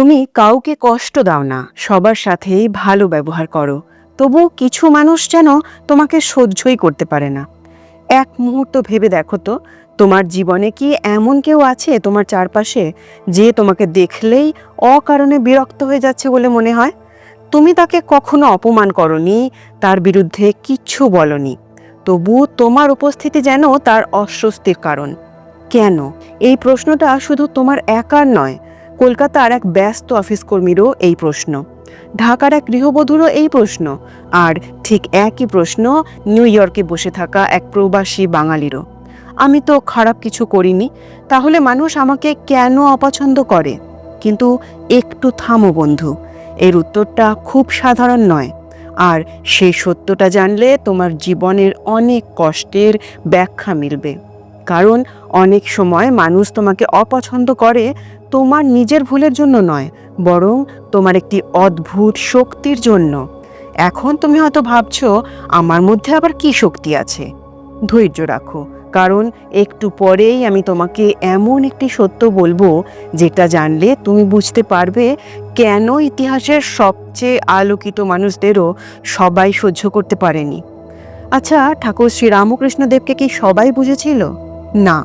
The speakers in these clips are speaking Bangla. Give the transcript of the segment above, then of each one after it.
তুমি কাউকে কষ্ট দাও না, সবার সাথেই ভালো ব্যবহার করো। তবু কিছু মানুষ যেন তোমাকে সহ্যই করতে পারে না। এক মুহূর্ত ভেবে দেখো তো, তোমার জীবনে কি এমন কেউ আছে তোমার চারপাশে যে তোমাকে দেখলেই অকারণে বিরক্ত হয়ে যাচ্ছে বলে মনে হয়? তুমি তাকে কখনো অপমান করনি, তার বিরুদ্ধে কিচ্ছু বলনি, তবু তোমার উপস্থিতি যেন তার অস্বস্তির কারণ। কেন? এই প্রশ্নটা শুধু তোমার একার নয়, কলকাতার এক ব্যস্ত অফিস কর্মীরও এই প্রশ্ন, ঢাকার এক গৃহবধূরও এই প্রশ্ন, আর ঠিক একই প্রশ্ন নিউ ইয়র্কে বসে থাকা এক প্রবাসী বাঙালিরও। আমি তো খারাপ কিছু করিনি, তাহলে মানুষ আমাকে কেন অপছন্দ করে? কিন্তু একটু থামো বন্ধু, এর উত্তরটা খুব সাধারণ নয়। আর সেই সত্যটা জানলে তোমার জীবনের অনেক কষ্টের ব্যাখ্যা মিলবে। কারণ অনেক সময় মানুষ তোমাকে অপছন্দ করে তোমার নিজের ভুলের জন্য নয়, বরং তোমার একটি অদ্ভুত শক্তির জন্য। এখন তুমি হয়তো ভাবছো, আমার মধ্যে আবার কি শক্তি আছে? ধৈর্য রাখো, কারণ একটু পরেই আমি তোমাকে এমন একটি সত্য বলবো যেটা জানলে তুমি বুঝতে পারবে কেন ইতিহাসের সবচেয়ে আলোকিত মানুষদেরও সবাই সহ্য করতে পারেনি। আচ্ছা, ঠাকুর শ্রীরামকৃষ্ণদেবকে কি সবাই বুঝেছিল? না।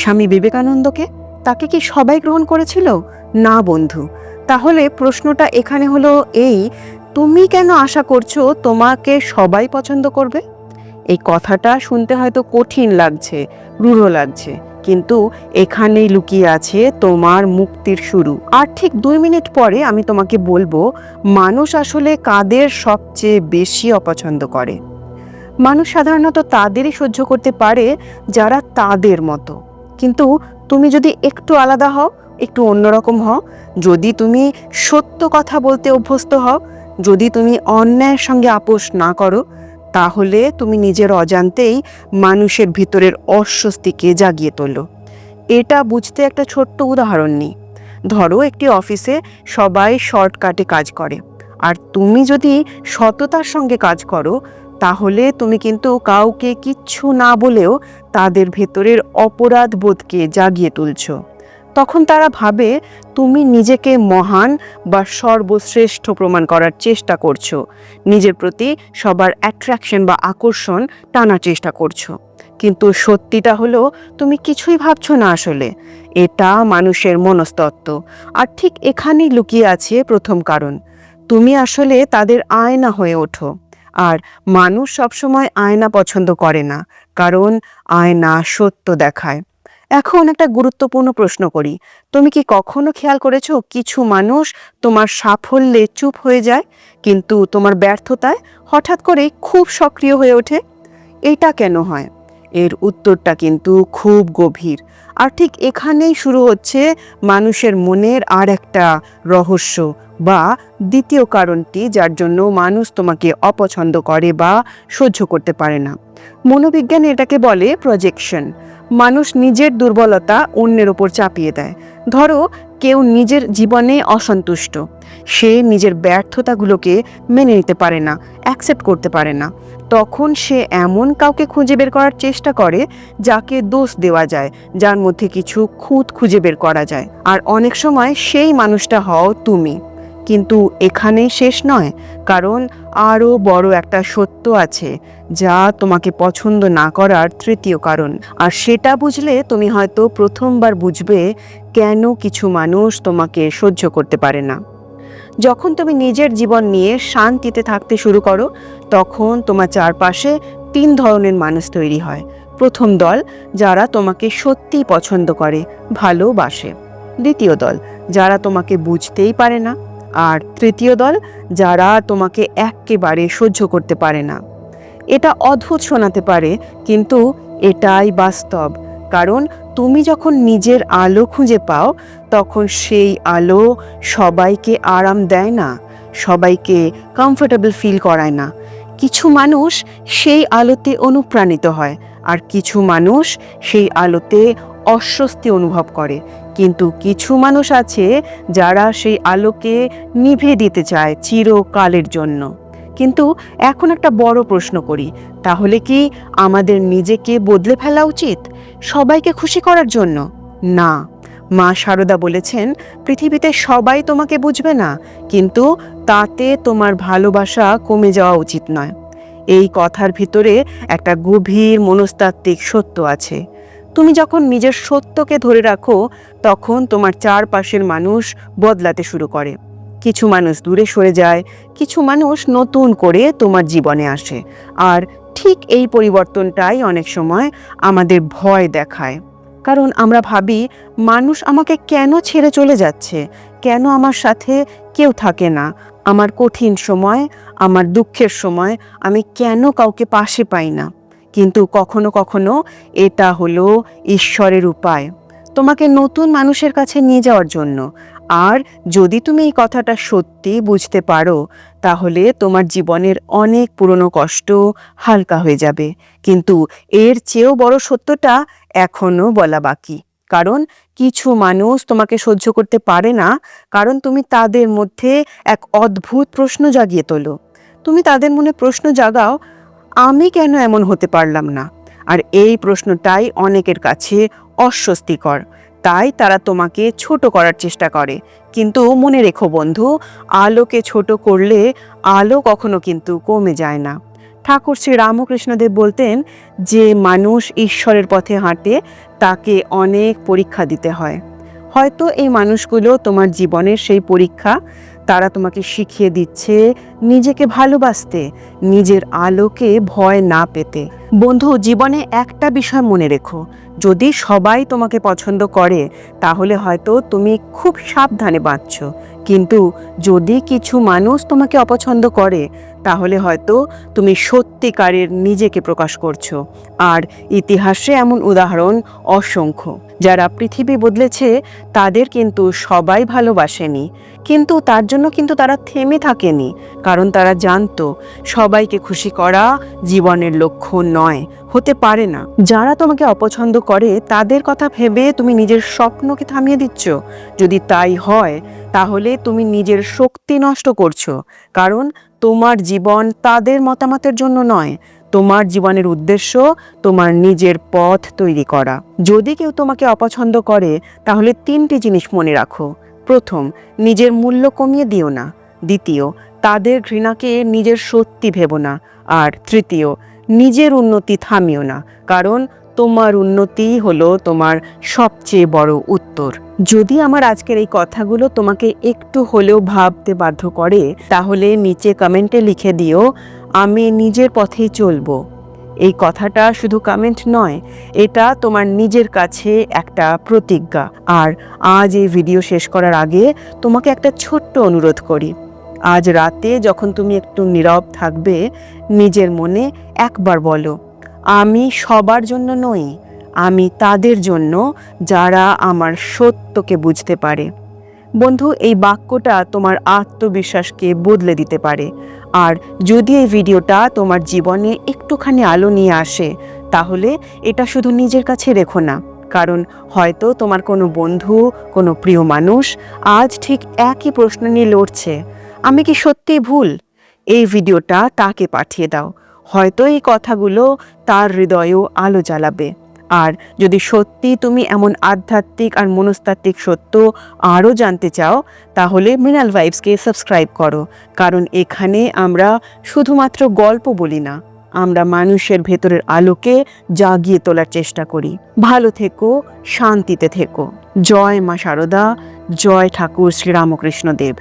স্বামী বিবেকানন্দকে, তাকে কি সবাই গ্রহণ করেছিল? না বন্ধু। তাহলে প্রশ্নটা এখানে হলো এই, তুমি কেন আশা করছো তোমাকে সবাই পছন্দ করবে? এই কথাটা শুনতে হয়তো কঠিন লাগছে, রূঢ় লাগছে, কিন্তু এখানেই লুকিয়ে আছে তোমার মুক্তির শুরু। আর ঠিক 2 মিনিট পরে আমি তোমাকে বলবো মানুষ আসলে কাদের সবচেয়ে বেশি অপছন্দ করে। মানুষ সাধারণত তাদেরই সহ্য করতে পারে যারা তাদের মতো। কিন্তু তুমি যদি একটু আলাদা হও, একটু অন্যরকম হও, যদি তুমি সত্য কথা বলতে অভ্যস্ত হও, যদি তুমি অন্যায়ের সঙ্গে আপোষ না করো, তাহলে তুমি নিজের অজান্তেই মানুষের ভিতরের অস্বস্তিকে জাগিয়ে তোলো। এটা বুঝতে একটা ছোট্ট উদাহরণ নিই। ধরো, একটি অফিসে সবাই শর্টকাটে কাজ করে, আর তুমি যদি সততার সঙ্গে কাজ করো, তাহলে তুমি কিন্তু কাউকে কিচ্ছু না বলেও তাদের ভেতরের অপরাধ বোধকে জাগিয়ে তুলছো। তখন তারা ভাবে তুমি নিজেকে মহান বা সর্বশ্রেষ্ঠ প্রমাণ করার চেষ্টা করছো, নিজের প্রতি সবার অ্যাট্রাকশন বা আকর্ষণ টানার চেষ্টা করছো। কিন্তু সত্যিটা হলো তুমি কিছুই ভাবছো না আসলে। এটা মানুষের মনস্তত্ত্ব। আর ঠিক এখানেই লুকিয়ে আছে প্রথম কারণ, তুমি আসলে তাদের আয়না হয়ে ওঠো। আর মানুষ সবসময় আয়না পছন্দ করে না, কারণ আয়না সত্য দেখায়। এখন একটা গুরুত্বপূর্ণ প্রশ্ন করি, তুমি কি কখনো খেয়াল করেছো কিছু মানুষ তোমার সাফল্যে চুপ হয়ে যায়, কিন্তু তোমার ব্যর্থতায় হঠাৎ করে খুব সক্রিয় হয়ে ওঠে? এটা কেন হয়? এর উত্তরটা কিন্তু খুব গভীর। আর ঠিক এখানেই শুরু হচ্ছে মানুষের মনের আর একটা রহস্য, বা দ্বিতীয় কারণটি যার জন্য মানুষ তোমাকে অপছন্দ করে বা সহ্য করতে পারে না। মনোবিজ্ঞানে এটাকে বলে প্রজেকশন। মানুষ নিজের দুর্বলতা অন্যের ওপর চাপিয়ে দেয়। ধরো, কেউ নিজের জীবনে অসন্তুষ্ট, সে নিজের ব্যর্থতাগুলোকে মেনে নিতে পারে না, অ্যাকসেপ্ট করতে পারে না। তখন সে এমন কাউকে খুঁজে বের করার চেষ্টা করে যাকে দোষ দেওয়া যায়, যার মধ্যে কিছু খুঁত খুঁজে বের করা যায়। আর অনেক সময় সেই মানুষটা হও তুমি। কিন্তু এখানেই শেষ নয়, কারণ আরও বড় একটা সত্য আছে যা তোমাকে পছন্দ না করার তৃতীয় কারণ। আর সেটা বুঝলে তুমি হয়তো প্রথমবার বুঝবে কেন কিছু মানুষ তোমাকে সহ্য করতে পারে না। যখন তুমি নিজের জীবন নিয়ে শান্তিতে থাকতে শুরু করো, তখন তোমার চারপাশে 3 ধরনের মানুষ তৈরি হয়। প্রথম দল, যারা তোমাকে সত্যিই পছন্দ করে, ভালোবাসে। দ্বিতীয় দল, যারা তোমাকে বুঝতেই পারে না। আর তৃতীয় দল, যারা তোমাকে একেবারে সহ্য করতে পারে না। এটা অদ্ভুত শোনাতে পারে, কিন্তু এটাই বাস্তব। কারণ তুমি যখন নিজের আলো খুঁজে পাও, তখন সেই আলো সবাইকে আরাম দেয় না, সবাইকে কমফোর্টেবল ফিল করায় না। কিছু মানুষ সেই আলোতে অনুপ্রাণিত হয়, আর কিছু মানুষ সেই আলোতে অস্বস্তি অনুভব করে। কিন্তু কিছু মানুষ আছে যারা সেই আলোকে নিভে দিতে চায় চিরকালের জন্য। কিন্তু এখন একটা বড় প্রশ্ন করি, তাহলে কি আমাদের নিজেকে বদলে ফেলা উচিত সবাইকে খুশি করার জন্য? না, মা শারদা বলেছেন, পৃথিবীতে সবাই তোমাকে বুঝবে না, কিন্তু তাতে তোমার ভালোবাসা কমে যাওয়া উচিত নয়। এই কথার ভিতরে একটা গভীর মনস্তাত্ত্বিক সত্য আছে। তুমি যখন নিজের সত্যকে ধরে রাখো, তখন তোমার চারপাশের মানুষ বদলাতে শুরু করে। কিছু মানুষ দূরে সরে যায়, কিছু মানুষ নতুন করে তোমার জীবনে আসে। আর ঠিক এই পরিবর্তনটাই অনেক সময় আমাদের ভয় দেখায়। কারণ আমরা ভাবি, মানুষ আমাকে কেন ছেড়ে চলে যাচ্ছে, কেন আমার সাথে কেউ থাকে না, আমার কঠিন সময়, আমার দুঃখের সময় আমি কেন কাউকে পাশে পাই না। কিন্তু কখনো কখনো এটা হলো ঈশ্বরের উপায় তোমাকে নতুন মানুষের কাছে নিয়ে যাওয়ার জন্য। আর যদি তুমি এই কথাটা সত্যি বুঝতে পারো, তাহলে তোমার জীবনের অনেক পুরনো কষ্ট হালকা হয়ে যাবে। কিন্তু এর চেয়েও বড় সত্যটা এখনো বলা বাকি। কারণ কিছু মানুষ তোমাকে সহ্য করতে পারে না, কারণ তুমি তাদের মধ্যে এক অদ্ভুত প্রশ্ন জাগিয়ে তোলো। তুমি তাদের মনে প্রশ্ন জাগাও, আমি কেন এমন হতে পারলাম না? আর এই প্রশ্নটাই অনেকের কাছে অস্বস্তিকর। তাই তারা তোমাকে ছোট করার চেষ্টা করে। কিন্তু মনে রেখো বন্ধু, আলোকে ছোট করলে আলো কখনো কিন্তু কমে যায় না। ঠাকুর শ্রী রামকৃষ্ণদেব বলতেন, যে মানুষ ঈশ্বরের পথে হাঁটে তাকে অনেক পরীক্ষা দিতে হয়। হয়তো এই মানুষগুলো তোমার জীবনের সেই পরীক্ষা। তারা তোমাকে শিখিয়ে দিচ্ছে নিজেকে ভালোবাসতে, নিজের আলোকে ভয় না পেতে। বন্ধু, জীবনে একটা বিষয় মনে রেখো, যদি সবাই তোমাকে পছন্দ করে তাহলে হয়তো তুমি খুব সাবধানে বাঁচছো। কিন্তু যদি কিছু মানুষ তোমাকে অপছন্দ করে, তাহলে হয়তো তুমি সত্যিকারের নিজেকে প্রকাশ করছো। আর ইতিহাসে এমন উদাহরণ অসংখ্য। যারা পৃথিবী বদলেছে তাদের কিন্তু সবাই ভালোবাসেনি, কিন্তু তার জন্য কিন্তু তারা থেমে থাকেনি। কারণ তারা জানতো সবাইকে খুশি করা জীবনের লক্ষ্য নয়, হতে পারে না। যারা তোমাকে অপছন্দ করে তাদের কথা ভেবে তুমি নিজের স্বপ্নকে থামিয়ে দিচ্ছ। যদি তাই হয়, তাহলে তুমি নিজের শক্তি নষ্ট করছো। কারণ তোমার জীবন তাদের মতামতের জন্য নয়, তোমার জীবনের উদ্দেশ্য তোমার নিজের পথ তৈরি করা। যদি কেউ তোমাকে অপছন্দ করে, তাহলে 3টি জিনিস মনে রাখো। প্রথম, নিজের মূল্য কমিয়ে দিও না। দ্বিতীয়, তাদের ঘৃণাকে নিজের সত্যি ভেবো না। আর তৃতীয়, নিজের উন্নতি থামিও না, কারণ তোমার উন্নতি হলো তোমার সবচেয়ে বড় উত্তর। যদি আমার আজকের এই কথাগুলো তোমাকে একটু হলেও ভাবতে বাধ্য করে, তাহলে নিচে কমেন্টে লিখে দিও, আমি নিজের পথেই চলবো। এই কথাটা শুধু কমেন্ট নয়, এটা তোমার নিজের কাছে একটা প্রতিজ্ঞা। আর আজ এই ভিডিও শেষ করার আগে তোমাকে একটা ছোট্ট অনুরোধ করি। আজ রাতে যখন তুমি একটু নীরব থাকবে, নিজের মনে একবার বলো, আমি সবার জন্য নই, আমি তাদের জন্য যারা আমার সত্যকে বুঝতে পারে। বন্ধু, এই বাক্যটা তোমার আত্মবিশ্বাসকে বদলে দিতে পারে। আর যদি এই ভিডিওটা তোমার জীবনে একটুখানি আলো নিয়ে আসে, তাহলে এটা শুধু নিজের কাছে রেখো না, কারণ হয়তো তোমার কোনো বন্ধু, কোনো প্রিয় মানুষ আজ ঠিক একই প্রশ্ন নিয়ে লড়ছে, আমি কি সত্যিই ভুল? এই ভিডিওটা তাকে পাঠিয়ে দাও। হয়তো এই কথাগুলো তার হৃদয়েও আলো জ্বালাবে। আর যদি সত্যি তুমি এমন আধ্যাত্মিক আর মনস্তাত্ত্বিক সত্য আরও জানতে চাও, তাহলে মৃণাল ভাইবসকে সাবস্ক্রাইব করো। কারণ এখানে আমরা শুধুমাত্র গল্প বলি না, আমরা মানুষের ভেতরের আলোকে জাগিয়ে তোলার চেষ্টা করি। ভালো থেকো, শান্তিতে থেকো। জয় মা শারদা, জয় ঠাকুর শ্রী রামকৃষ্ণ দেব।